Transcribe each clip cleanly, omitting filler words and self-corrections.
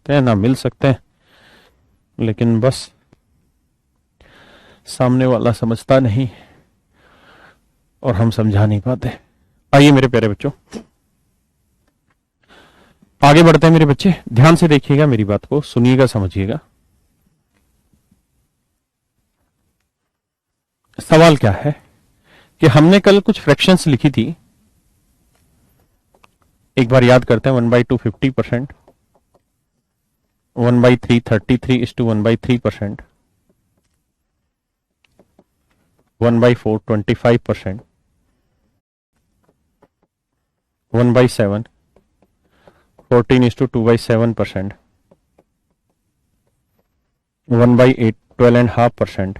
सकते हैं ना मिल सकते हैं, लेकिन बस सामने वाला समझता नहीं और हम समझा नहीं पाते। आइए मेरे प्यारे बच्चों, आगे बढ़ते हैं। मेरे बच्चे ध्यान से देखिएगा, मेरी बात को सुनिएगा, समझिएगा। सवाल क्या है कि हमने कल कुछ फ्रैक्शंस लिखी थी, एक बार याद करते हैं। 1/2 50%, 1/3 33:1/3%, 1/4 25%, 1/7 14:2/7%, 1/8 12.5%,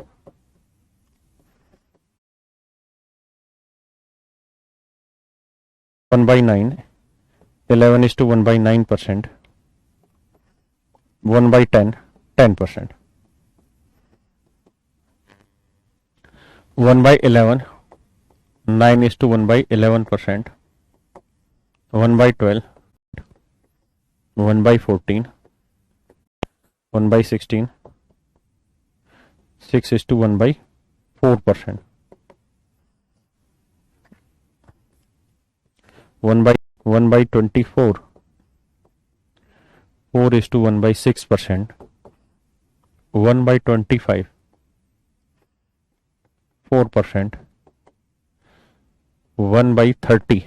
1/9 11:1/9%, 1/10 10%, 1/11 9:1/11%, 1/12 1/14, 1/16 6:1/4%, 1/24 4:1/6%, 1/25 4%, 1/30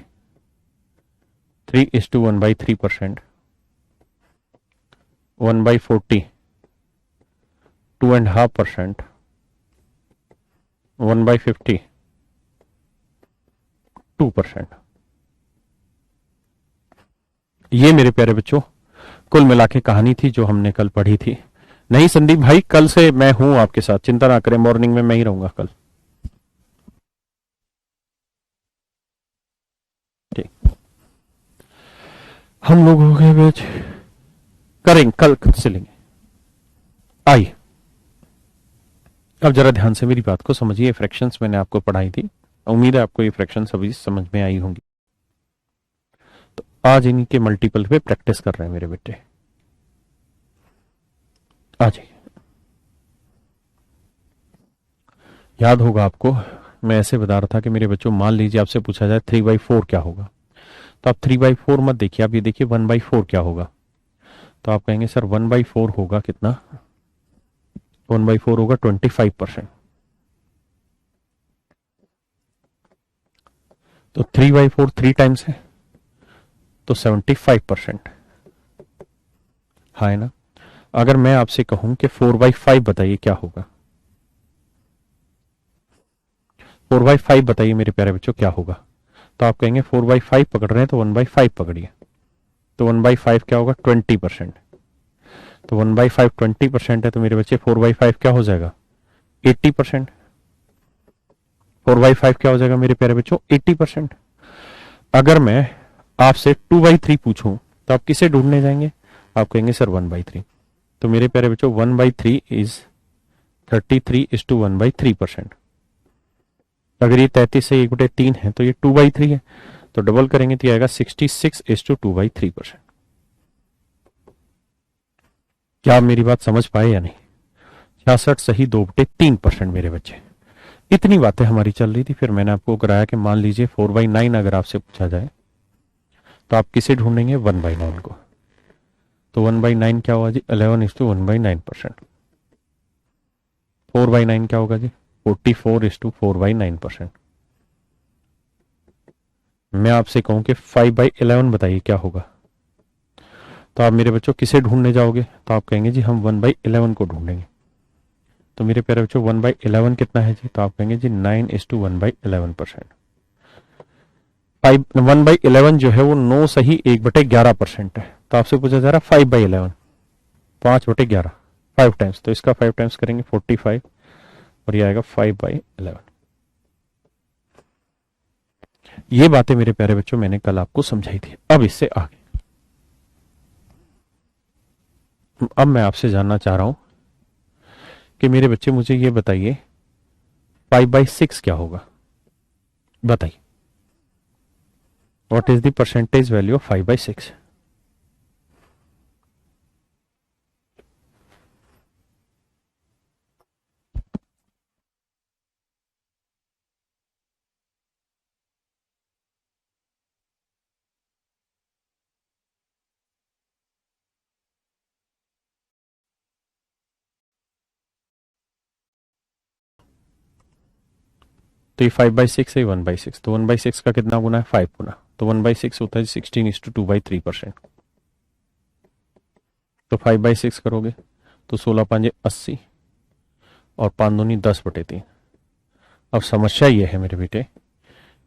3:1/3%, 1/40 2.5%, 1/50 2%। ये मेरे प्यारे बच्चों कुल मिला के कहानी थी जो हमने कल पढ़ी थी। नहीं संदीप भाई, कल से मैं हूं आपके साथ, चिंता ना करें, मॉर्निंग में मैं ही रहूंगा कल। ठीक, हम लोग हो गए बेच करेंगे, कल से लेंगे। आइए अब जरा ध्यान से मेरी बात को समझिए। फ्रैक्शंस मैंने आपको पढ़ाई थी, उम्मीद है आपको ये फ्रैक्शंस अभी समझ में आई होंगी। तो आज इनके मल्टीपल पे प्रैक्टिस कर रहे हैं मेरे बेटे। आ जाइए। याद होगा आपको, मैं ऐसे बता रहा था कि मेरे बच्चों मान लीजिए आपसे पूछा जाए 3/4 क्या होगा, तो आप 3/4 मत देखिए, आप ये देखिए 1/4 क्या होगा। तो आप कहेंगे सर 1/4 होगा कितना, 1/4 होगा 25%। तो 3/4 3 टाइम्स है तो 75%। हाँ है ना। अगर मैं आपसे कहूं कि 4/5 बताइए क्या होगा, 4/5 बताइए मेरे प्यारे बच्चों क्या होगा, तो आप कहेंगे 4/5 पकड़ रहे हैं तो 1/5 पकड़िए। तो 1/5 क्या होगा, 20%। तो 1/5 20% है, तो मेरे बच्चे 4/5 क्या हो जाएगा, 80%। 4/5 क्या हो जाएगा मेरे प्यारे बच्चों, 80%। अगर मैं आपसे 2/3 पूछूं तो आप किसे ढूंढने जाएंगे, आप कहेंगे सर 1/3। तो मेरे प्यारे बच्चों 1/3 इज 33:1/3%। अगर ये 33 से 1/3 है तो ये 2/3 है, तो डबल करेंगे तो आएगा 66:2/3%। क्या आप मेरी बात समझ पाए या नहीं। 66 सही 2/3% मेरे बच्चे। इतनी बातें हमारी चल रही थी, फिर मैंने आपको कराया कि मान लीजिए 4/9 अगर आपसे पूछा जाए तो आप किसे ढूंढेंगे, 1/9 को। तो 1/9 क्या होगा जी, 11:1/9%। 4/9 क्या होगा जी, 44:4/9%। मैं आपसे कहूं कि 5/11 बताइए क्या होगा, तो आप मेरे बच्चों किसे ढूंढने जाओगे, तो आप कहेंगे जी हम 1/11 को ढूंढेंगे। तो मेरे प्यारे बच्चों 1/11 कितना है जी, तो आप कहेंगे जी 9:1/11%। 1/11 जो है वो 9 सही 1/11% है। तो आपसे पूछा जा रहा 5/11, 5/11 5 टाइम्स, तो इसका 5 टाइम्स करेंगे 45 और ये आएगा 5/11। ये बातें मेरे प्यारे बच्चों मैंने कल आपको समझाई थी। अब इससे आगे अब मैं आपसे जानना चाह रहा हूं कि मेरे बच्चे मुझे ये बताइए 5/6 क्या होगा, बताइए। What is the percentage value of 5/6। तो ये 5/6 है, 1/6, तो 1/6 का कितना गुना है, 5 गुना, तो 1/6 होता है 16:2/3%। तो 5/6 करोगे तो 16×5 = 80 और 5×2 = 10/3। अब समस्या ये है मेरे बेटे,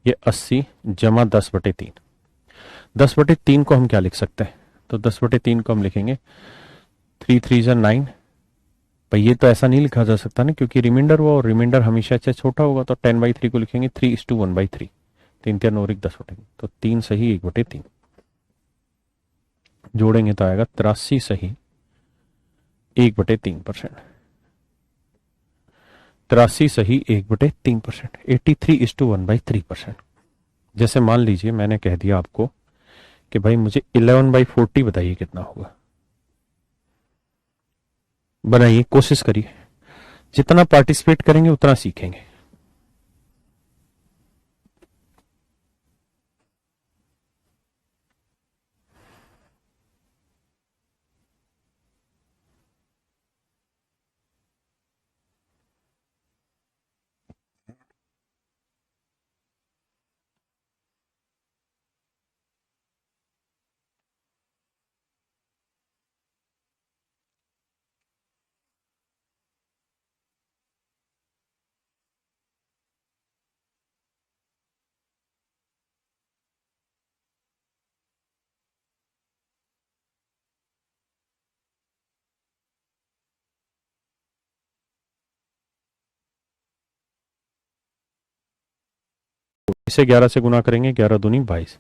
ये 80 जमा 10/3, 10/3 को हम क्या लिख सकते हैं, तो 10/3 को हम लिखेंगे 3×3 = 9। भाई ये तो ऐसा नहीं लिखा जा सकता ना, क्योंकि रिमाइंडर हुआ और रिमाइंडर हमेशा से छोटा होगा, तो 10/3 को लिखेंगे 3:1/3, 3×3 = 10/3, तो 3 सही 1/3, जोड़ेंगे तो आएगा 83 सही 1/3%, 83 सही 1/3%, 83:1/3%। जैसे मान लीजिए मैंने कह दिया आपको कि भाई मुझे 11/40 बताइए कितना होगा, बनाइए, कोशिश करिए, जितना पार्टिसिपेट करेंगे उतना सीखेंगे। इसे 11 से गुना करेंगे, 11×2 = 22।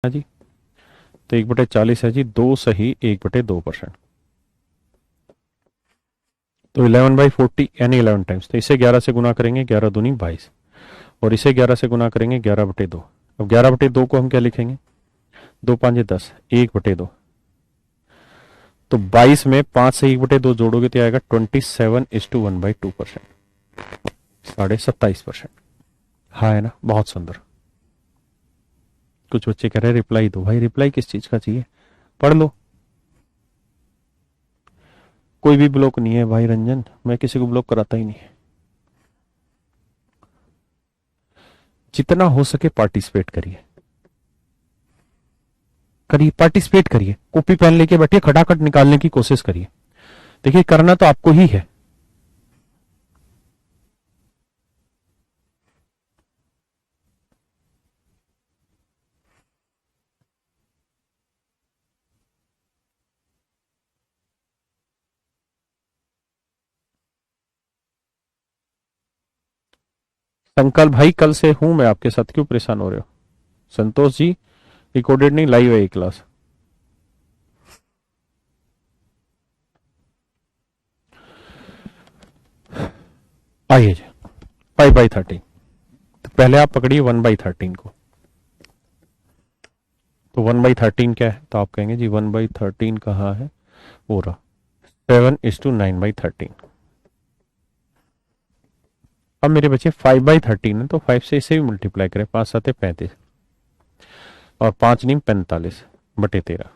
हाँ जी, तो 1/40 है जी, 2 सही 1/2%। तो 11/40 यानी 11 टाइम्स, तो इसे 11 से गुना करेंगे, 11×2 = 22, और इसे 11 से गुना करेंगे 11/2। अब 11/2 को हम क्या लिखेंगे, 2×5 = 10, 1/2, तो 22 में 5 से 1/2 जोड़ोगे तो आएगा 27:1/2%, 27.5%। हाँ है ना, बहुत सुंदर। कुछ बच्चे कह रहे रिप्लाई दो, भाई रिप्लाई किस चीज का चाहिए, पढ़ लो। कोई भी ब्लॉक नहीं है भाई रंजन, मैं किसी को ब्लॉक कराता ही नहीं। जितना हो सके पार्टिसिपेट करिए, करिए पार्टिसिपेट करिए, कॉपी पेन लेके बैठिए, खटाखट निकालने की कोशिश करिए। देखिए करना तो आपको ही है। संकल्प भाई कल से हूं मैं आपके साथ, क्यों परेशान हो रहे हो। संतोष जी, रिकॉर्डेड नहीं, लाइव है ये क्लास। आइए जी, 5/13, तो पहले आप पकड़िए 1/13 को। तो 1/13 क्या है, तो आप कहेंगे जी 1/13 कहाँ है, हो रहा 7:9/13। अब मेरे बच्चे 5/13 है, तो 5 से इसे भी मल्टीप्लाई करें, 5×7 = 35 और 5×9 = 45/13,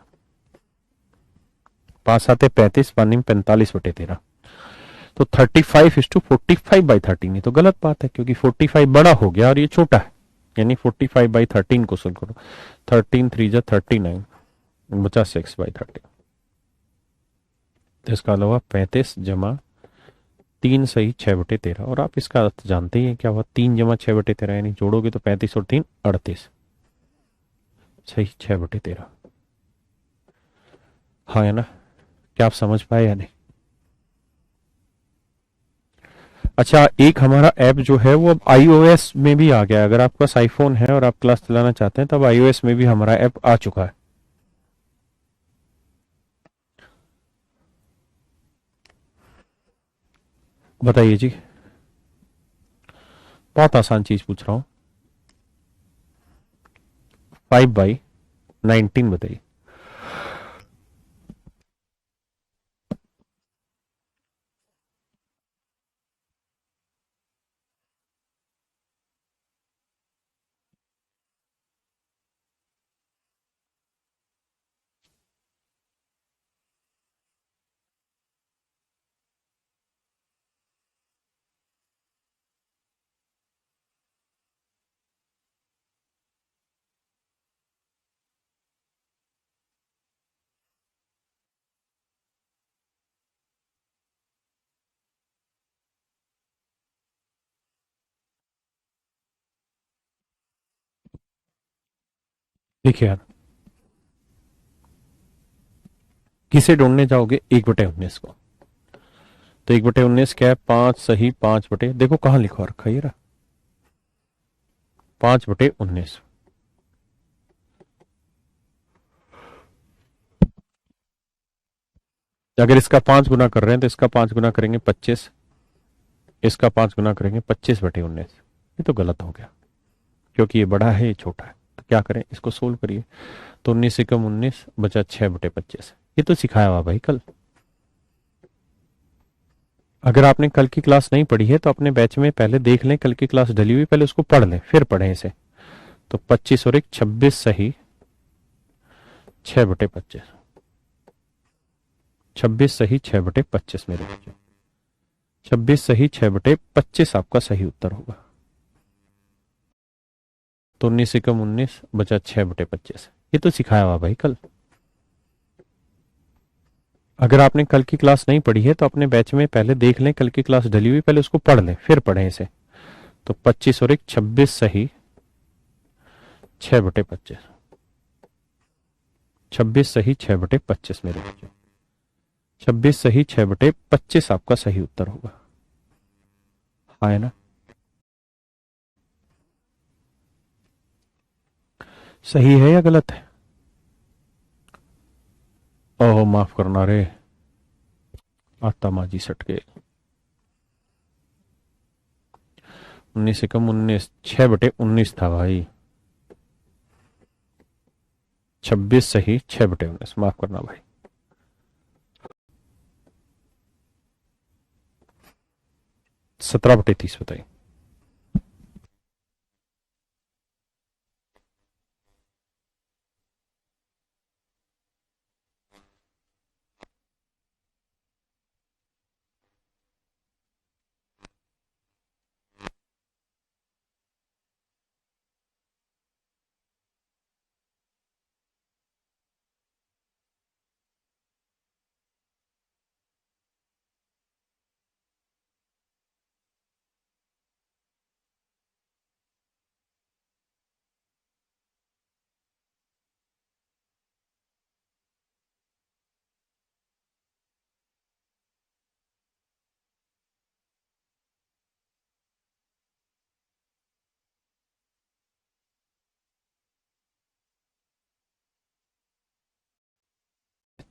5×7 = 35, 5×9 = 45/13। तो 35:45/13, ये तो गलत बात है, क्योंकि 45 बड़ा हो गया और ये छोटा है, यानी 45/13 को सुन करो, 13×3 = 39, बचा 6/13। तो इसका अलावा 35 जमा 3 सही 6/13, और आप इसका अर्थ जानते ही हैं क्या हुआ, 3 जमा 6/13, यानी जोड़ोगे तो 35 और 3 = 38, सही 6/13। हाँ है ना, क्या आप समझ पाए या नहीं। अच्छा, एक हमारा ऐप जो है वो अब iOS में भी आ गया है, अगर आपके पास आईफोन है और आप क्लास चलाना चाहते हैं, तब iOS में भी हमारा ऐप आ चुका है। बताइए जी, बहुत आसान चीज पूछ रहा हूँ, 5/19 बताइए। देखिए यार, किसे ढूंढने जाओगे 1/19 को? तो 1/19 क्या है? 5 सही 5 बटे, देखो कहाँ लिखवा रखा है ये रहा, 5/19। अगर इसका 5 गुना कर रहे हैं तो इसका 5 गुना करेंगे 25, इसका 5 गुना करेंगे 25/19। ये तो गलत हो गया, क्योंकि ये बड़ा है ये छोटा है। तो क्या करें, इसको सोल्व करिए। तो 19 से कम 19 बचा 6/25। ये तो सिखाया हुआ भाई कल। अगर आपने कल की क्लास नहीं पढ़ी है तो अपने बैच में पहले देख लें, कल की क्लास डली हुई, पहले उसको पढ़ लें फिर पढ़ें इसे। तो 25 और 1 26 सही 6/25, 26 सही 6/25 मेरे बच्चे, 26 सही 6/25 आपका सही उत्तर होगा। तो 19 से कम 19 बचा 6/25। ये तो सिखाया हुआ भाई कल। अगर आपने कल की क्लास नहीं पढ़ी है तो अपने बैच में पहले देख लें, कल की क्लास डली हुई, पहले उसको पढ़ लें फिर पढ़ें इसे। तो 25 और 1 26 सही 6/25, 26 सही 6/25 मेरे बच्चे, 26 सही 6/25 आपका सही उत्तर होगा। हाँ है ना? सही है या गलत है? ओह माफ करना रे, आता माजी सटके। 19 से कम 19 6/19 था भाई, 26 सही 6/19, माफ करना भाई। 17/30 बताइए।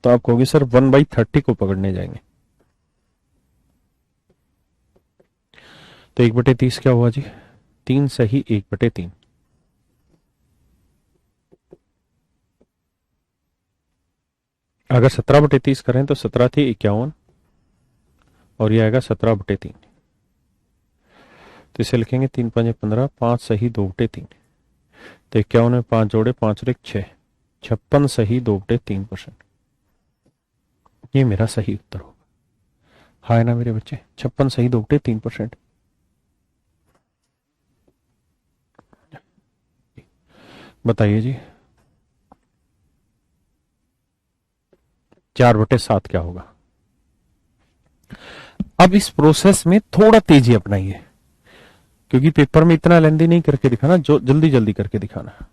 तो आप कहोगे सर 1/30 को पकड़ने जाएंगे, तो 1/30 क्या हुआ जी? 3 सही 1/3। अगर 17/30 करें तो 17 थी 51, और ये आएगा 17/3। तो इसे लिखेंगे 3 5 15, 5 सही 2/3। तो 51 में 5 जोड़े, 5 और 1 6, 56 सही 2/3%। ये मेरा सही उत्तर होगा। हाँ है ना मेरे बच्चे? 56 सही 2/3%। बताइए जी, 4/7 क्या होगा? अब इस प्रोसेस में थोड़ा तेजी अपनाइए, क्योंकि पेपर में इतना लेंदी नहीं करके दिखाना, जो जल्दी जल्दी करके दिखाना।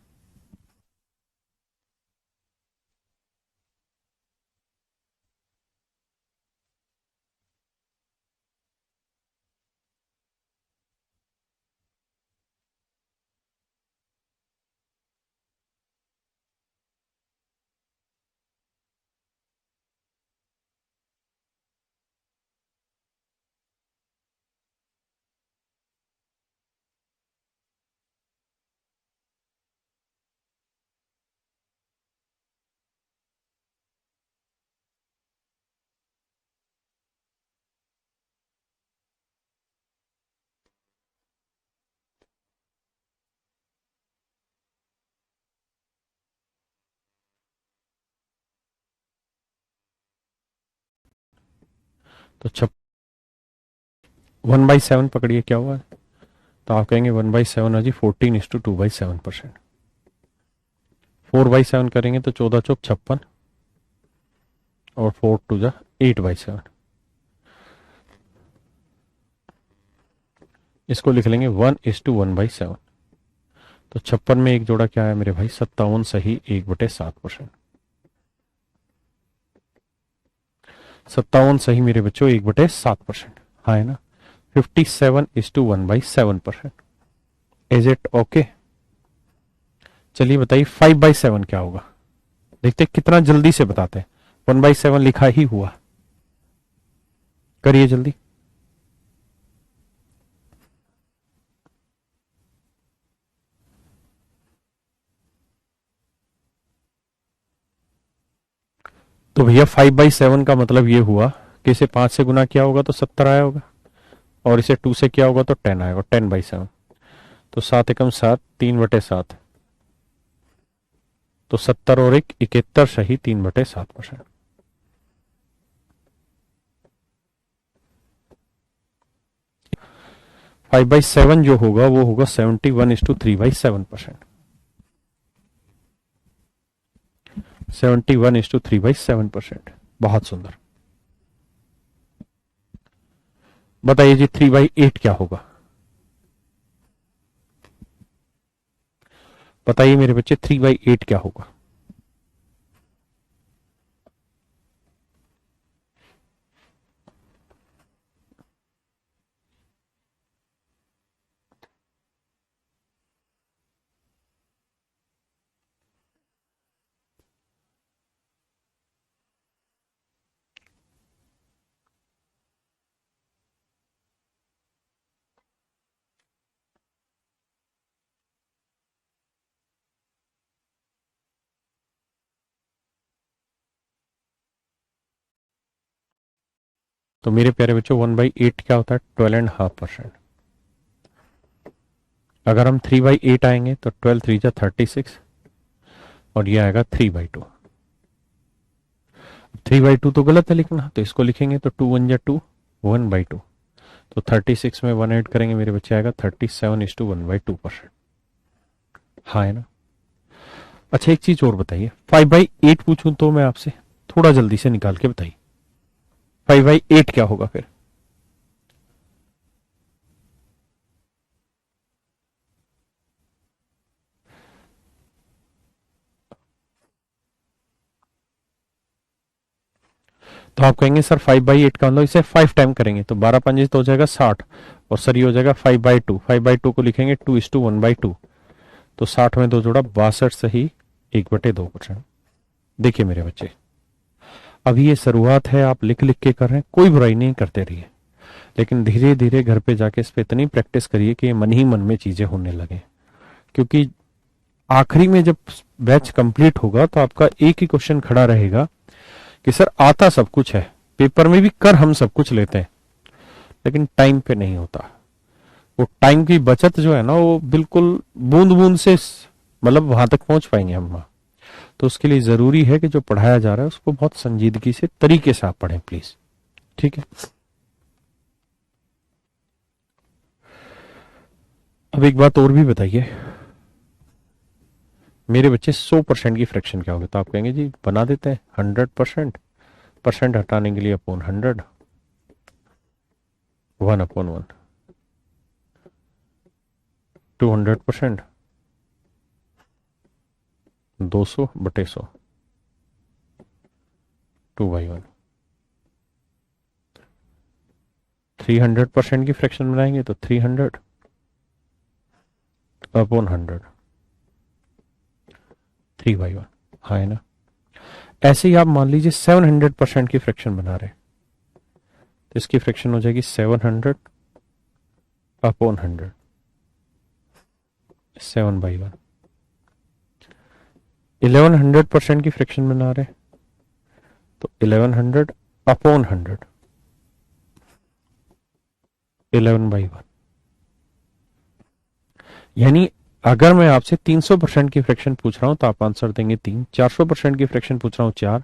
तो 1/7 पकड़िए क्या हुआ? तो आप कहेंगे 1/7 है जी 14:2/7%। 4/7 करेंगे तो 14 चौक 56, और 4 टू जा 8/7। इसको लिख लेंगे 1:1/7। तो 56 में एक जोड़ा क्या है मेरे भाई, 57 सही 1/7%। 57 सही मेरे बच्चों 1/7%। हाँ है ना। 57:1/7%। Is it okay? चलिए बताइए 5/7 क्या होगा। देखते कितना जल्दी से बताते हैं। 1/7 लिखा ही हुआ, करिए जल्दी। तो भैया 5/7 का मतलब ये हुआ कि इसे 5 से गुना किया होगा तो 70 आया होगा, और इसे 2 से किया होगा तो 10 आएगा, 10/7। तो 7 एकम 7, 3/7। तो 70 और 1 71 सही 3/7%। 5/7 जो होगा वो होगा 71:3/7%। 71:3/7%। बहुत सुंदर। बताइए जी 3/8 क्या होगा। बताइए मेरे बच्चे 3/8 क्या होगा। तो मेरे प्यारे बच्चों 1/8 क्या होता है, 12.5%। अगर हम 3/8 आएंगे तो 12 3 जा 36, और ये आएगा 3/2। 3/2 तो गलत है लिखना, तो इसको लिखेंगे तो 2 1 जा 2, 1/2। तो 36 में 1 ऐड करेंगे मेरे बच्चे, आएगा 37:1/2%। हाँ है ना। अच्छा एक चीज और बताइए, 5/8 पूछूं तो मैं आपसे, थोड़ा जल्दी से निकाल के बताइए 5/8 क्या होगा फिर। तो आप कहेंगे सर 5/8 का मतलब इसे 5 टाइम करेंगे तो 12 5 तो हो जाएगा 60, और सर ये हो जाएगा 5/2। 5/2 को लिखेंगे 2:1/2। तो 60 में 2 जोड़ा 62 सही 1/2%। देखिए मेरे बच्चे, अभी ये शुरुआत है, आप लिख लिख के कर रहे हैं, कोई बुराई नहीं, करते रहिए। लेकिन धीरे धीरे घर पे जाके इस पे इतनी प्रैक्टिस करिए कि ये मन ही मन में चीजें होने लगे। क्योंकि आखिरी में जब बैच कंप्लीट होगा तो आपका एक ही क्वेश्चन खड़ा रहेगा कि सर आता सब कुछ है, पेपर में भी कर हम सब कुछ लेते हैं, लेकिन टाइम पे नहीं होता। वो टाइम की बचत जो है ना, वो बिल्कुल बूंद बूंद से मतलब वहां तक पहुंच पाएंगे हम वहां। तो उसके लिए जरूरी है कि जो पढ़ाया जा रहा है उसको बहुत संजीदगी से तरीके से आप पढ़ें प्लीज। ठीक है। अब एक बात और भी बताइए मेरे बच्चे, 100% की फ्रैक्शन क्या होगी। तो आप कहेंगे जी बना देते हैं 100%। परसेंट हटाने के लिए अपॉन 100, 1/1, 200%, 200/100, 2/1। 300% की फ्रैक्शन बनाएंगे तो 300/100, 3/1। हाँ है ना। ऐसे ही आप मान लीजिए 700% की फ्रैक्शन बना रहे हैं, तो इसकी फ्रैक्शन हो जाएगी 700/100, 7/1। 1100% की फ्रैक्शन बना रहे हैं तो 1100/100, 11/1। यानी अगर मैं आपसे 300% की फ्रैक्शन पूछ रहा हूं तो आप आंसर देंगे 3। 400% की फ्रैक्शन पूछ रहा हूं 4।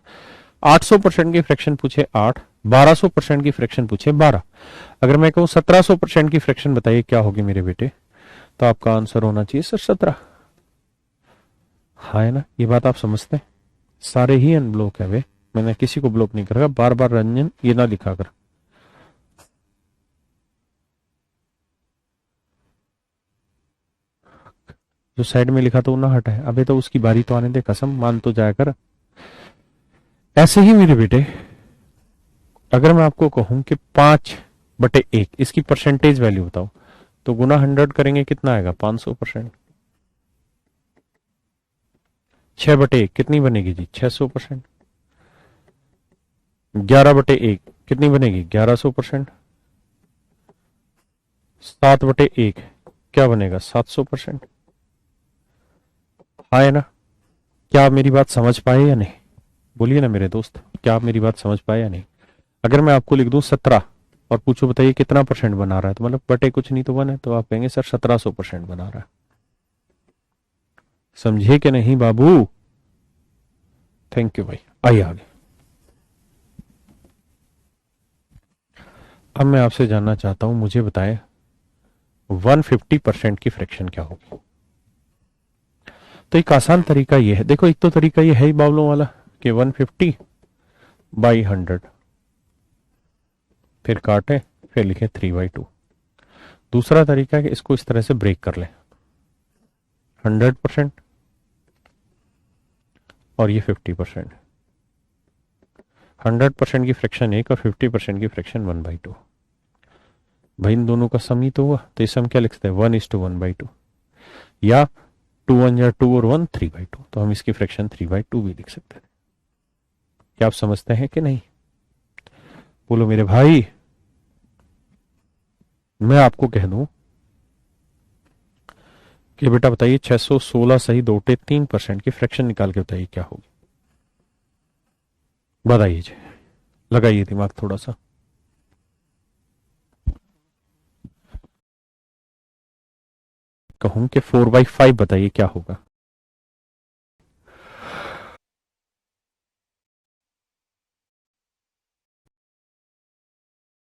800% की फ्रैक्शन पूछे 8। 1200% की फ्रैक्शन पूछे 12। अगर मैं कहूं 1700% की फ्रैक्शन बताइए क्या होगी मेरे बेटे, तो आपका आंसर होना चाहिए सर 17। हाँ है ना। ये बात आप समझते हैं। सारे ही अनब्लॉक है वे, मैंने किसी को ब्लॉक नहीं करा। बार बार रंजन ये ना लिखा कर। जो साइड में लिखा था वो ना हटाए। अबे तो उसकी बारी तो आने दे, कसम मान तो जाया कर। ऐसे ही मेरे बेटे, अगर मैं आपको कहूं कि 5/1 इसकी परसेंटेज वैल्यू बताओ, तो गुना 100 करेंगे कितना आएगा? 500%। 6/1 कितनी बनेगी जी? 600%। 11/1 कितनी बनेगी? 1100%। 7/1 क्या बनेगा? 700%। हाँ है ना? क्या आप मेरी बात समझ पाए या नहीं? बोलिए ना मेरे दोस्त, क्या आप मेरी बात समझ पाए या नहीं? अगर मैं आपको लिख दूं 17 और पूछो बताइए कितना परसेंट बना रहा है, तो मतलब बटे कुछ नहीं तो 1 है, तो आप कहेंगे सर 1700% बना रहा है। समझे कि नहीं बाबू? थैंक यू भाई। आइए आगे। अब मैं आपसे जानना चाहता हूं, मुझे बताएं 150% की फ्रैक्शन क्या होगी? तो एक आसान तरीका यह है, देखो एक तो तरीका यह है ही बावलों वाला कि 150/100, फिर काटे, फिर लिखे 3/2। दूसरा तरीका है कि इसको इस तरह से ब्रेक कर लें, 100% और ये 50%। 100% की फ्रैक्शन 1 और 50% की फ्रैक्शन 1/2। भाई इन दोनों का सम ही तो हुआ, तो इसे हम क्या लिख सकते हैं? 1:1/2, या 2 1 या 2 और 1 3/2, तो हम इसकी फ्रैक्शन 3/2 भी लिख सकते हैं। क्या आप समझते हैं कि नहीं? बोलो मेरे भाई। मैं आपको कह दूं कि बेटा बताइए 616 सही 2/3% की फ्रैक्शन निकाल के बताइए क्या होगी? बताइए जी, लगाइए दिमाग थोड़ा सा। कहूं कि 4/5 बताइए क्या होगा?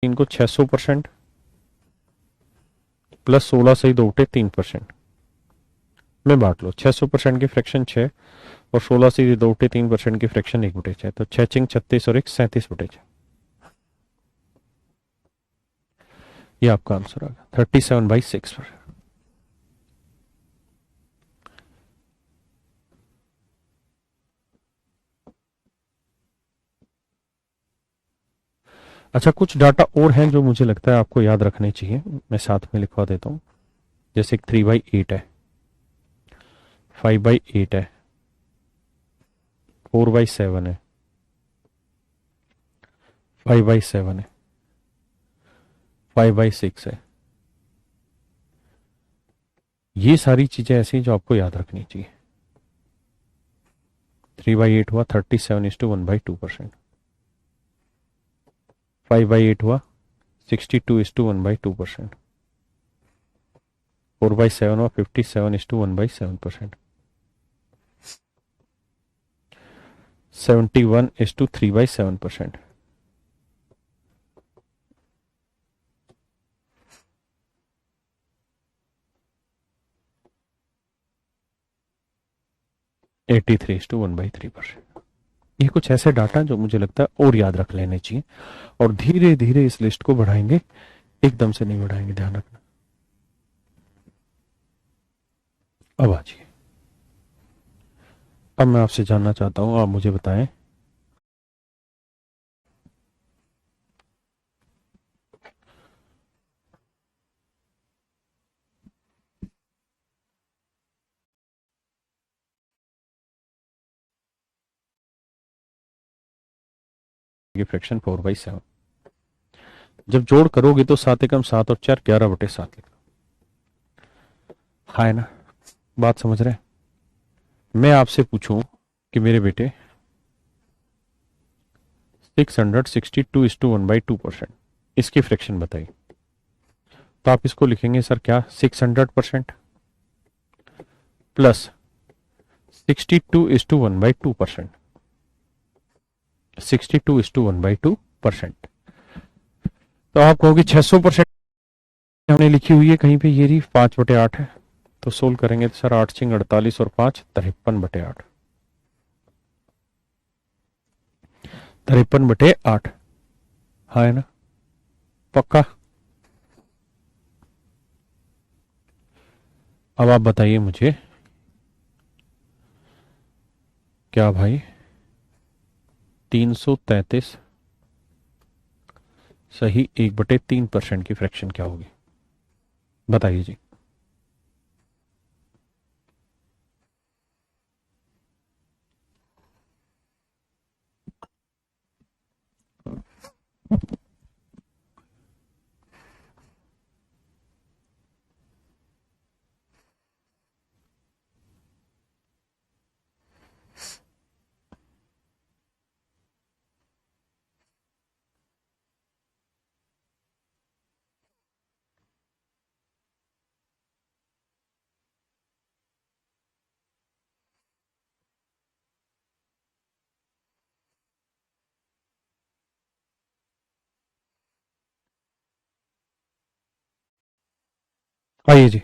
इनको 600% प्लस 16 सही 2/3% में बांट लो। 600% की फ्रैक्शन 6 और 16 से 2/3% की फ्रैक्शन 1/6, तो 6×6 = 36 और 1 37/6। ये आपका आंसर आ गया 37/6 पर। अच्छा, कुछ डाटा और हैं जो मुझे लगता है आपको याद रखने चाहिए, मैं साथ में लिखवा देता हूं। जैसे 3/8 है, 5/8 है, 4/7 है, 5/7 है, 5/6 है। ये सारी चीजें ऐसी हैं जो आपको याद रखनी चाहिए। 3/8 हुआ 37:1/2%। 5/8 हुआ 62:1/2%। 4/7 हुआ 57:1/7%। 71:3/7%। 83:1/3%। ये कुछ ऐसे डाटा जो मुझे लगता है और याद रख लेने चाहिए, और धीरे धीरे इस लिस्ट को बढ़ाएंगे, एकदम से नहीं बढ़ाएंगे, ध्यान रखना। अब आ जाइए। अब मैं आपसे जानना चाहता हूं, आप मुझे बताएं कि फ्रैक्शन 4/7 जब जोड़ करोगे तो 7 × 7 और 4 11/7 लिखो। हाँ है ना? बात समझ रहे हैं? मैं आपसे पूछूं कि मेरे बेटे 662:1/2%, इसकी फ्रैक्शन बताइए, तो आप इसको लिखेंगे सर क्या? 600% प्लस 62:1/2%। 62:1/2%। तो आप कहोगे 600% हमने लिखी हुई है कहीं पे, ये रही 5/8 है, तो सोल्व करेंगे तो सर 8×48 और 5 53/8। 53/8। हाँ है ना? पक्का? अब आप बताइए मुझे क्या भाई 333 सही 1/3% की फ्रैक्शन क्या होगी बताइए जी। आइए जी,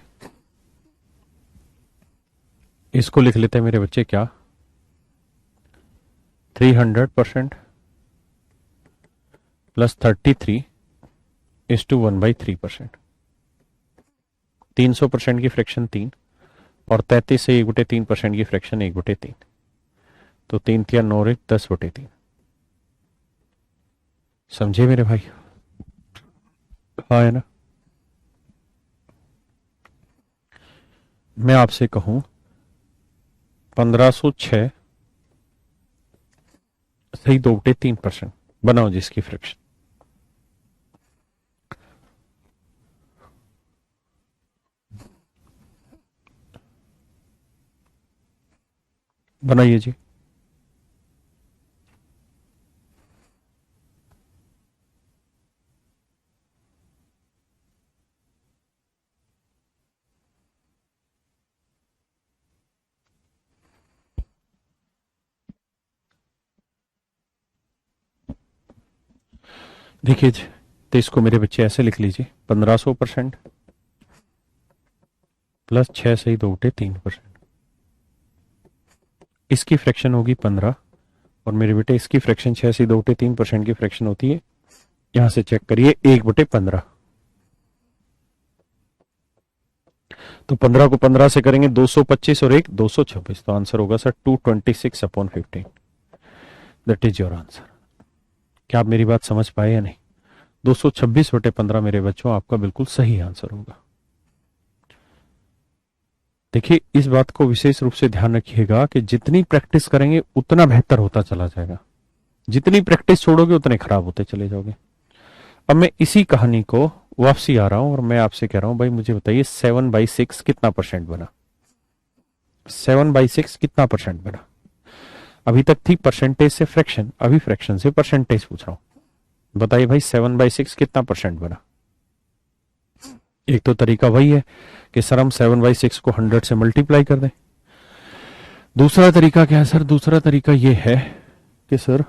इसको लिख लेते हैं मेरे बच्चे क्या 300% प्लस 33 is to 1/3%। 300% की फ्रैक्शन 3 और 33 से 1/3% की फ्रैक्शन 1/3। तो 3 × 9 = 10/3। समझे मेरे भाई? हाँ है ना। मैं आपसे कहूं 1506 सही 2/3% बनाओ जिसकी फ्रैक्शन। बनाइए जी। देखिए जी, तो इसको मेरे बच्चे ऐसे लिख लीजिए 1500% प्लस 6 सही 2/3%। इसकी फ्रैक्शन होगी 15 और मेरे बेटे इसकी फ्रैक्शन 6 से 2/3% की फ्रैक्शन होती है। यहां से चेक करिए 1/15। तो 15 को 15 से करेंगे 225 और 1 226। तो आंसर होगा sir 226/15। That is your answer. क्या आप मेरी बात समझ पाए या नहीं? 226/15 मेरे बच्चों आपका बिल्कुल सही आंसर होगा। देखिए इस बात को विशेष रूप से ध्यान रखिएगा कि जितनी प्रैक्टिस करेंगे उतना बेहतर होता चला जाएगा। जितनी प्रैक्टिस छोड़ोगे उतने खराब होते चले जाओगे। अब मैं इसी कहानी को वापसी आ रहा हूं और मैं आपसे कह रहा हूं भाई मुझे बताइए 7/6 कितना परसेंट बना? 7/6 कितना परसेंट बना? अभी तक थी परसेंटेज से फ्रैक्शन, अभी फ्रैक्शन से परसेंटेज पूछ रहा हूं। बताइए भाई 7/6 कितना परसेंट बना? एक तो तरीका वही है कि सर हम 7/6 को 100 से मल्टीप्लाई कर दें। दूसरा तरीका क्या है सर? दूसरा तरीका यह है कि सर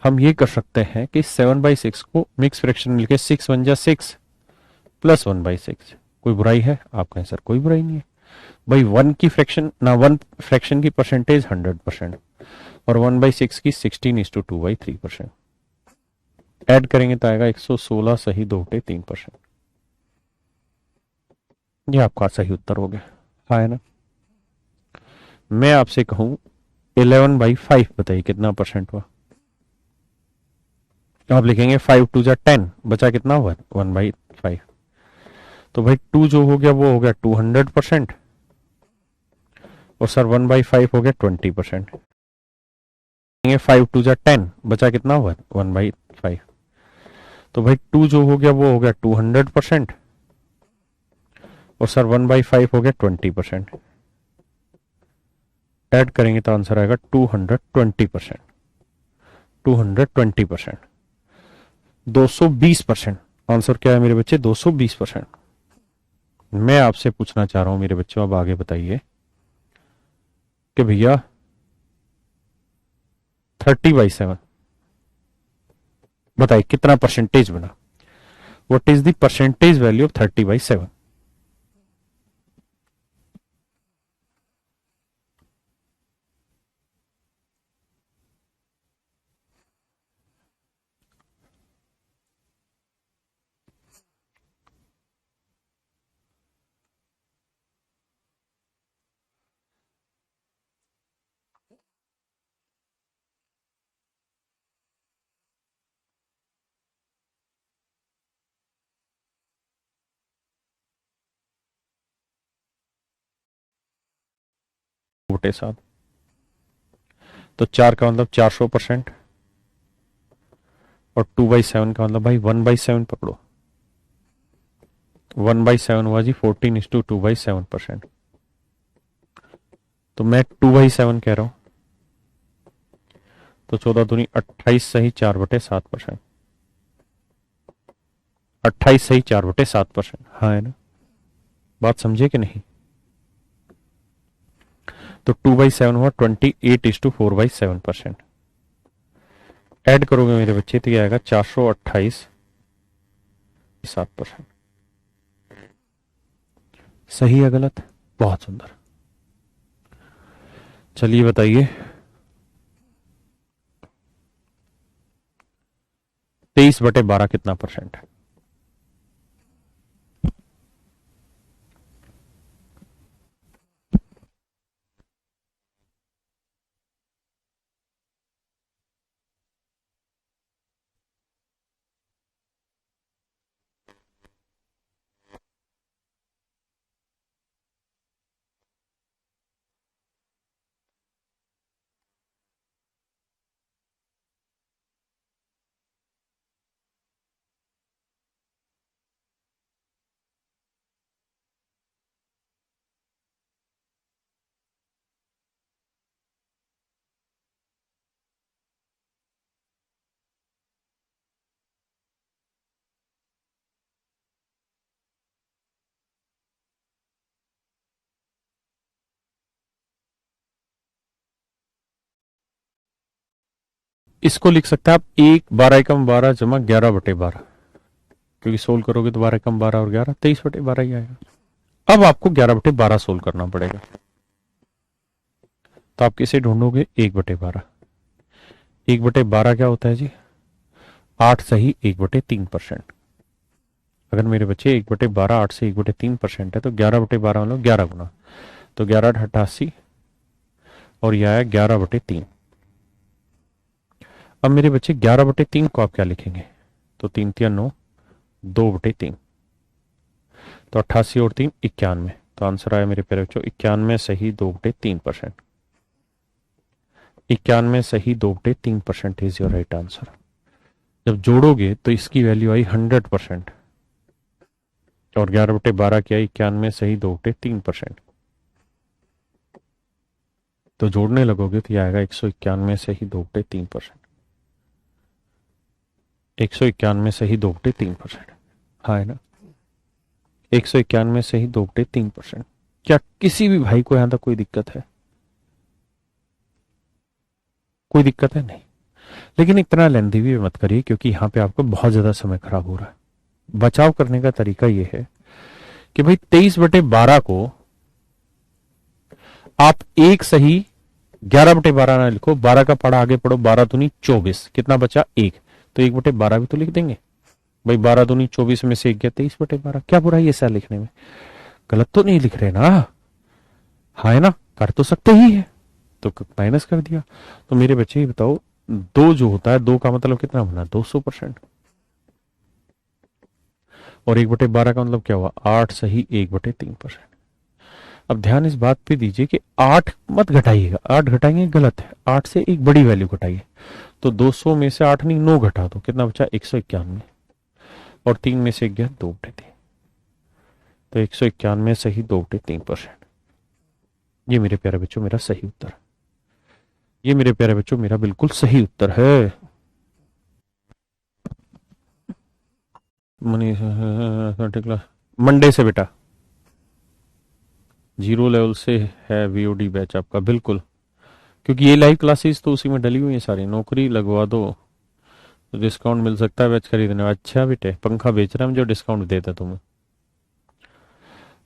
हम ये कर सकते हैं कि 7/6 को मिक्स फ्रैक्शन मिलके 6 × 1 = 6 प्लस 1/6। कोई बुराई है? आप कहें सर कोई बुराई नहीं है भाई। वन की फ्रैक्शन ना, वन फ्रैक्शन की परसेंटेज 100% और 1/6 की 16 is to 2/3%। ऐड करेंगे तो आएगा 116 सही 2/3%। ये आपका सही उत्तर हो गया। हाँ है ना। मैं आपसे कहूं 11/5 बताइए कितना परसेंट हुआ? तो आप लिखेंगे 5 × 2 = 10, बचा कितना हुआ? 1/5। तो भाई 2 जो हो गया वो हो गया 200% और सर 1/5 हो गया 20%। 5 × 2 = 10, बचा कितना हुआ? 1/5। तो भाई 2 जो हो गया वो हो गया 200% और सर 1/5 हो गया 20%। ऐड करेंगे तो आंसर आएगा 220%। 220%। 220%। आंसर क्या है मेरे बच्चे? 220%। मैं आपसे पूछना चाह रहा हूं मेरे बच्चों, अब आगे बताइए कि भैया 30/7 बताइए कितना परसेंटेज बना? What is the percentage value of 30/7? 4/7, तो 4 का मतलब 400%, और 2/7 का मतलब भाई 1/7 पकड़ो। 1/7 हुआ जी 14:2/7%। तो मैं 2/7 कह रहा हूं, तो 14 दूनी 28 सही 4/7%। 28 सही 4/7%, हाँ है ना, बात समझे कि नहीं। तो 2/7 हुआ 28:4/7%। ऐड करोगे मेरे बच्चे तो ये आएगा 428.7%। सही है गलत? बहुत सुंदर। चलिए बताइए 23/12 कितना परसेंट है? इसको लिख सकते हैं आप 1 12 जमा 11/12, क्योंकि सोल्व करोगे तो 12 और 11 23/12 ही आएगा। अब आपको 11/12 सोल्व करना पड़ेगा। तो आप किसे ढूंढोगे? 1/12। 1/12 क्या होता है जी? 8 सही 1/3%। अगर मेरे बच्चे 1/12 8 से 1/3% है, तो 11/12 मतलब 11 गुना, तो 11 × 88, और यह है 11/3। अब मेरे बच्चे 11/3 को आप क्या लिखेंगे? तो 3×3 = 9, 2/3, तो 88 और 3 91। तो आंसर आया मेरे प्यारे बच्चों 91 सही 2/3%। 91 सही 2/3% इज योर राइट आंसर। जब जोड़ोगे तो इसकी वैल्यू आई 100%, और 11/12 की आई 91 सही 2/3%। तो जोड़ने लगोगे तो यह आएगा 191 सही 2/3%। 191 सही 2/3%, हाँ है ना, 191 सही 2/3%। क्या किसी भी भाई को यहां तक कोई दिक्कत है? कोई दिक्कत है? नहीं। लेकिन इतना लेंथी भी मत करिए, क्योंकि यहां पे आपको बहुत ज्यादा समय खराब हो रहा है। बचाव करने का तरीका यह है कि भाई 23/12 को आप एक सही 11/12 ना लिखो, 12 का पढ़ा आगे पढ़ो, 12 दूनी 24, कितना बचा? 1, तो 1/12 भी तो लिख देंगे भाई। 12 दूनी 24 में से 1 गया 23/12, क्या बुराई है ऐसा लिखने में? गलत तो नहीं लिख रहे ना? हाँ है ना, कर तो सकते ही है, तो माइनस कर दिया। तो मेरे बच्चे ये बताओ, दो जो होता है, दो का मतलब कितना बना? 200%। और 1/12 का मतलब क्या हुआ? 8 सही 1/3%। अब ध्यान इस बात पे दीजिए कि 8 मत घटाइएगा, 8 घटाएंगे गलत है, 8 से एक बड़ी वैल्यू घटाइए। तो 200 में से 8 नहीं 9 घटा दो, कितना बचा? 191, और 3 में से 1 गया 2/3, तो 191 सही 2/3%। ये मेरे प्यारे बच्चों मेरा सही उत्तर, ये मेरे प्यारे बच्चों मेरा बिल्कुल सही उत्तर है। मनीष क्लास मंडे से बेटा, 0 लेवल से है वीओडी बैच आपका, बिल्कुल, क्योंकि ये लाइव क्लासेस तो उसी में डली हुई है सारी। नौकरी लगवा दो तो डिस्काउंट मिल सकता है बैच खरीदने में। अच्छा बेटे, पंखा बेच रहे हैं हम जो डिस्काउंट देते हैं तुम्हें।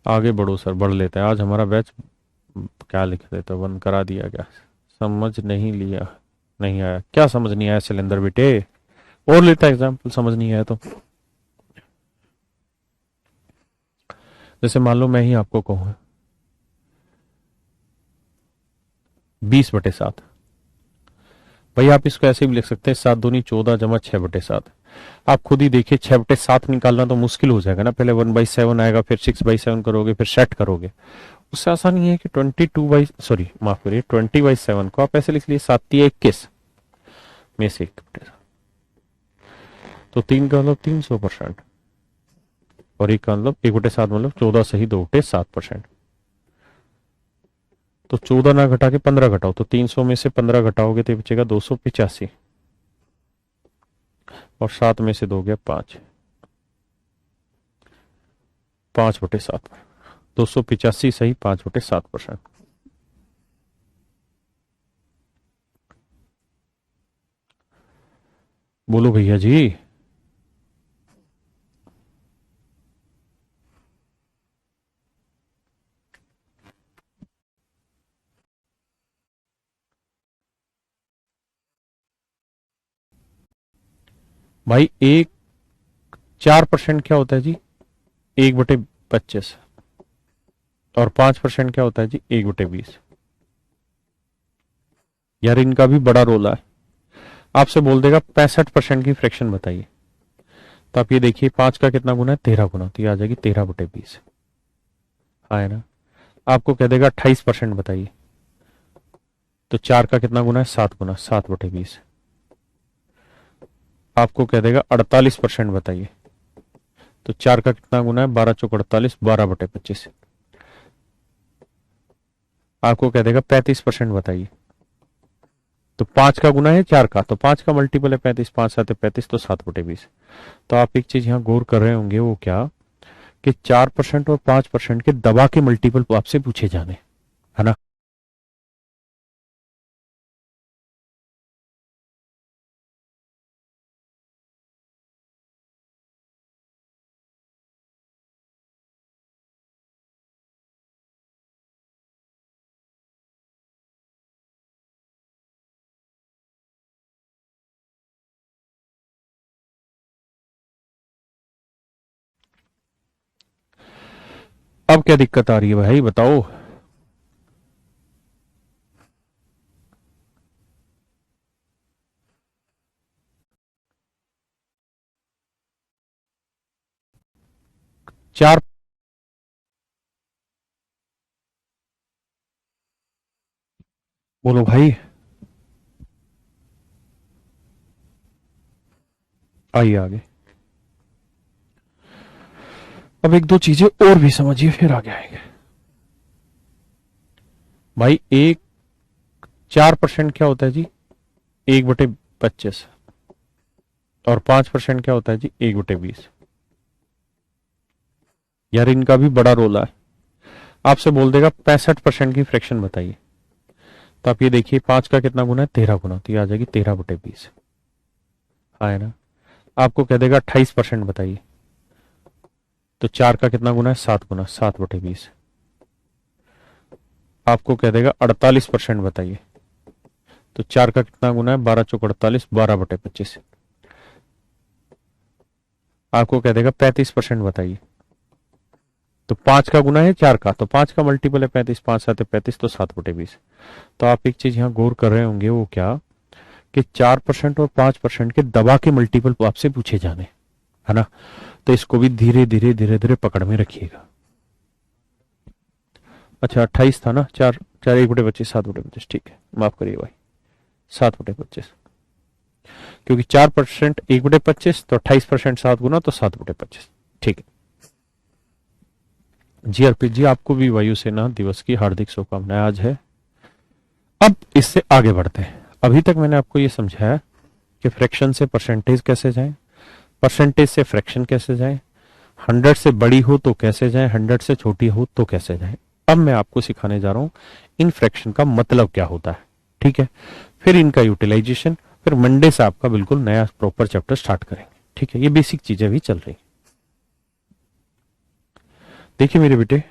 आगे बढ़ो सर, बढ़ लेते हैं। आज हमारा बैच क्या लिख देता, बंद करा दिया क्या? समझ नहीं लिया, नहीं आया क्या? समझ नहीं आया सिलेंडर बेटे, और लेता एग्जाम्पल, समझ नहीं आया तो। जैसे मान लो मैं ही आपको कहूँ 20/7, भाई आप इसको ऐसे भी लिख सकते हैं 7 दूनी 14 जमा 6/7। आप खुद ही देखिए 6/7 निकालना तो मुश्किल हो जाएगा ना। पहले 1/7 आएगा, फिर 6/7 करोगे, फिर सेट करोगे, उससे आसान ये है कि 20/7 को आप ऐसे लिख लिए 7×3 = 21 में से 1/7, तो 3 का मतलब 300%, और 1 का मतलब 1/7 मतलब 14 सही 2/7%। तो 14 ना घटा के 15 घटाओ, तो 300 में से 15 घटाओगे तो बचेगा 285, और 7 में से 2 गया 5, 5/7, 285 सही 5/7%। बोलो भैया जी। भाई एक 4% क्या होता है जी? 1/25। और 5% क्या होता है जी? 1/20। यार इनका भी बड़ा रोल है। आपसे बोल देगा 65% की फ्रैक्शन बताइए, तो आप ये देखिए 5 का कितना गुना है? 13 गुना, तो ये आ जाएगी 13/20। हाँ है ना। आपको कह देगा 28% बताइए, तो 4 का कितना गुना है? 7 गुना, 7/20। आपको कह देगा 48% बताइए, तो 4 का कितना गुना है? 12×4 = 48, 12/25। आपको कह देगा 35% बताइए, तो 5 का गुना है 4 का, तो 5 का मल्टीपल है 35, 5×7 = 35, तो 7/20। तो आप एक चीज यहां गौर कर रहे होंगे, वो क्या कि 4% और 5% के दबा के मल्टीपल आपसे पूछे जाने, है ना। अब क्या दिक्कत आ रही है भाई बताओ। चार। बोलो भाई। आइए आगे। अब एक दो चीजें और भी समझिए फिर आगे आएंगे। भाई एक 4% क्या होता है जी? 1/25। और 5% क्या होता है जी? 1/20। यार इनका भी बड़ा रोल है। आपसे बोल देगा 65% की फ्रैक्शन बताइए, तो आप ये देखिए 5 का कितना गुना है? 13 गुना, तो ये आ जाएगी 13/20। हाँ है ना। आपको कह देगा 28% बताइए, तो 4 का कितना गुना है? 7 गुना, 7/20। आपको कह देगा 48% बताइए, तो 4 का कितना गुना है? 12×4 = 48, 12/25। आपको कह देगा 35% बताइए, तो 5 का गुना है 4 का, तो 5 का मल्टीपल है 35, 5×7 = 35, तो 7/20। तो आप एक चीज यहां गौर कर रहे होंगे, वो क्या कि 4% और 5% के दबा के मल्टीपल आपसे पूछे जाने, है ना। तो इसको भी धीरे धीरे धीरे धीरे पकड़ में रखिएगा। अच्छा 28 था ना, 4 4 1/25, 7/25, ठीक है माफ करिए भाई, 7/25। क्योंकि 4% 1/25, तो 28% 7 गुना, तो 7/25। ठीक है जी। अर्पित जी आपको भी वायुसेना दिवस की हार्दिक शुभकामनाएं आज है। अब इससे आगे बढ़ते हैं। अभी तक मैंने आपको यह समझाया कि फ्रैक्शन से परसेंटेज कैसे जाए, परसेंटेज से फ्रैक्शन कैसे जाए, 100 से बड़ी हो तो कैसे जाए, 100 से छोटी हो तो कैसे जाए। अब मैं आपको सिखाने जा रहा हूं इन फ्रैक्शन का मतलब क्या होता है। ठीक है, फिर इनका यूटिलाइजेशन, फिर मंडे से आपका बिल्कुल नया प्रॉपर चैप्टर स्टार्ट करेंगे। ठीक है, ये बेसिक चीजें भी चल रही। देखिए मेरे बेटे,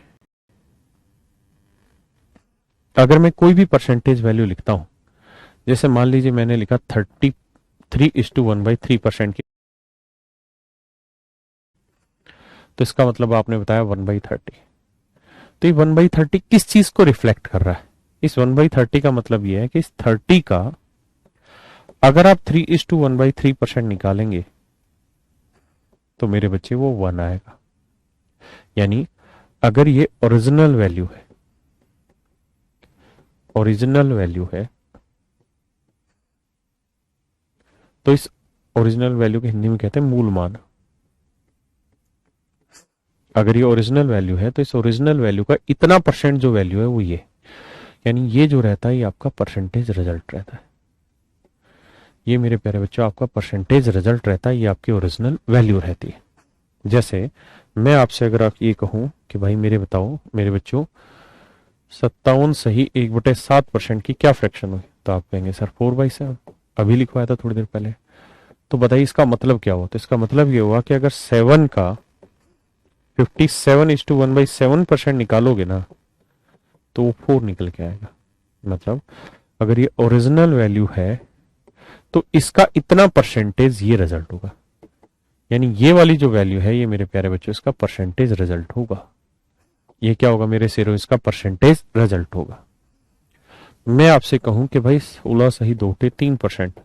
अगर मैं कोई भी परसेंटेज वैल्यू लिखता हूं, जैसे मान लीजिए मैंने लिखा 33:1/3% की, तो इसका मतलब आपने बताया 1/30। तो ये 1/30 किस चीज को रिफ्लेक्ट कर रहा है? इस 1/30 का मतलब ये है कि इस 30 का अगर आप 3:1/3% निकालेंगे, तो मेरे बच्चे वो 1 आएगा। यानी अगर ये ओरिजिनल वैल्यू है, ओरिजिनल वैल्यू है तो इस ओरिजिनल वैल्यू के हिंदी में कहते हैं मूल मान। अगर ये ओरिजिनल वैल्यू है तो इस ओरिजिनल वैल्यू का इतना परसेंट जो वैल्यू है वो ये, यानी ये जो रहता है ये आपका परसेंटेज रिजल्ट रहता है। ये मेरे प्यारे बच्चों आपका परसेंटेज रिजल्ट रहता है, ये आपकी ओरिजिनल वैल्यू रहती है। जैसे मैं आपसे अगर आप ये कहूं कि भाई मेरे बताओ मेरे बच्चों 57 सही 1/7% की क्या फ्रैक्शन हुई, तो आप कहेंगे सर 4/7, अभी लिखवाया था थोड़ी देर पहले। तो बताइए इसका मतलब क्या हुआ? तो इसका मतलब ये हुआ कि अगर 7 का 57:1/7% निकालोगे ना तो वो 4 निकल के आएगा। मतलब अगर ये ओरिजिनल वैल्यू है तो इसका इतना परसेंटेज ये रिजल्ट होगा, यानी ये वाली जो वैल्यू है ये मेरे प्यारे बच्चों इसका परसेंटेज रिजल्ट होगा। ये क्या होगा मेरे शेरों? इसका परसेंटेज रिजल्ट होगा। मैं आपसे कहूं कि भाई 16 सही 2/3%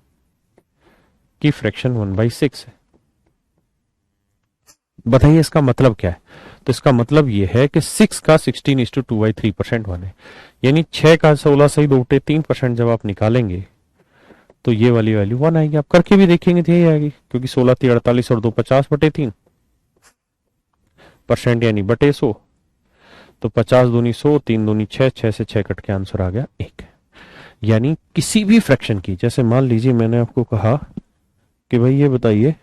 की फ्रैक्शन 1/6 है, बताइए इसका मतलब क्या है? तो इसका मतलब ये है कि 6 का 16:2/3% वन है, यानी 6 का 16 सही 2/3% जब आप निकालेंगे तो ये वाली वैल्यू 1 आएगी। आप करके भी देखेंगे तो यही आएगी, क्योंकि 16 3 48 और 2 50/3% यानी बटे 100। तो 50 दूनी 100, 3 दूनी 6, 6 से 6 कट के आंसर आ गया 1। यानी किसी भी फ्रैक्शन की, जैसे मान लीजिए मैंने आपको कहा कि भाई ये बताइए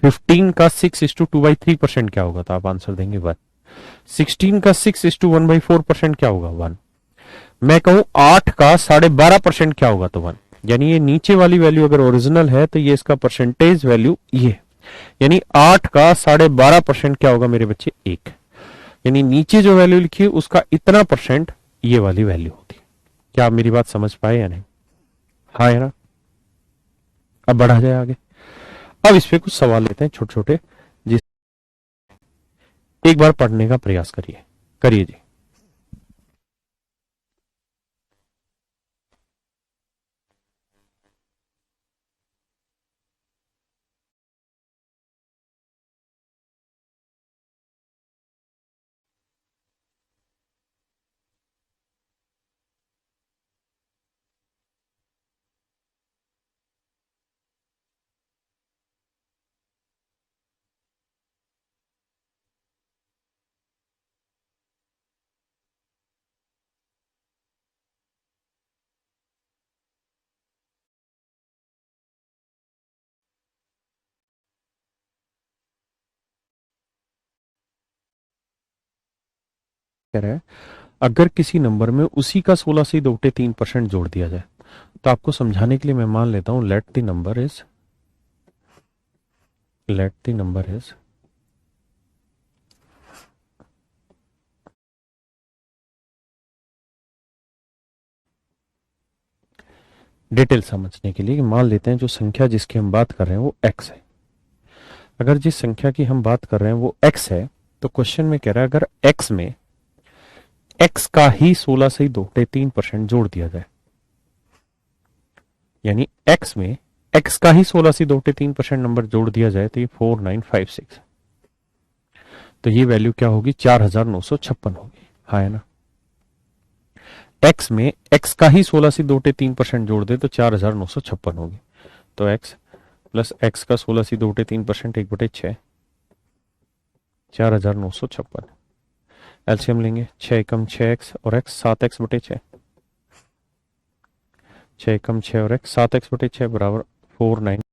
15 का 6:2/3% क्या होगा, तो आप आंसर देंगे 1। 16 का 6:1/4% क्या होगा 1। मैं कहूं 8 का 12.5% क्या होगा तो 1। यानी ये नीचे वाली वैल्यू अगर ओरिजिनल है तो ये इसका परसेंटेज वैल्यू ये, यानी 8 का 12.5% क्या होगा मेरे बच्चे 1। यानी नीचे जो वैल्यू लिखी है उसका इतना परसेंट ये वाली वैल्यू होती है। क्या आप मेरी बात समझ पाए या नहीं? हाँ है ना? अब बढ़ा जाए आगे। अब इस पे कुछ सवाल लेते हैं छोटे छोटे, जिस एक बार पढ़ने का प्रयास करिए। करिए जी। कह रहा है अगर किसी नंबर में उसी का 16 से 2/3% जोड़ दिया जाए, तो आपको समझाने के लिए मैं मान लेता हूं let the number is detail समझने के लिए कि मान लेते हैं जो संख्या जिसकी हम बात कर रहे हैं वो x है। अगर जिस संख्या की हम बात कर रहे हैं वो x है, तो क्वेश्चन में कह रहा है अगर x में x का ही 16 से 2/3% जोड़ दिया जाए, यानी x में x का ही 16 से 2/3% नंबर जोड़ दिया जाए तो ये 4956, तो ये वैल्यू क्या होगी 4956 होगी। हाँ है ना? x में x का ही 16 से 2/3% जोड़ दे तो 4956 होगी। तो x प्लस x का 16 से 2/3% 1/6 4956। एलसीएम लेंगे 6 कम 6x और x 7x/6, 6 कम 6 और x 7x/6 बराबर 4956।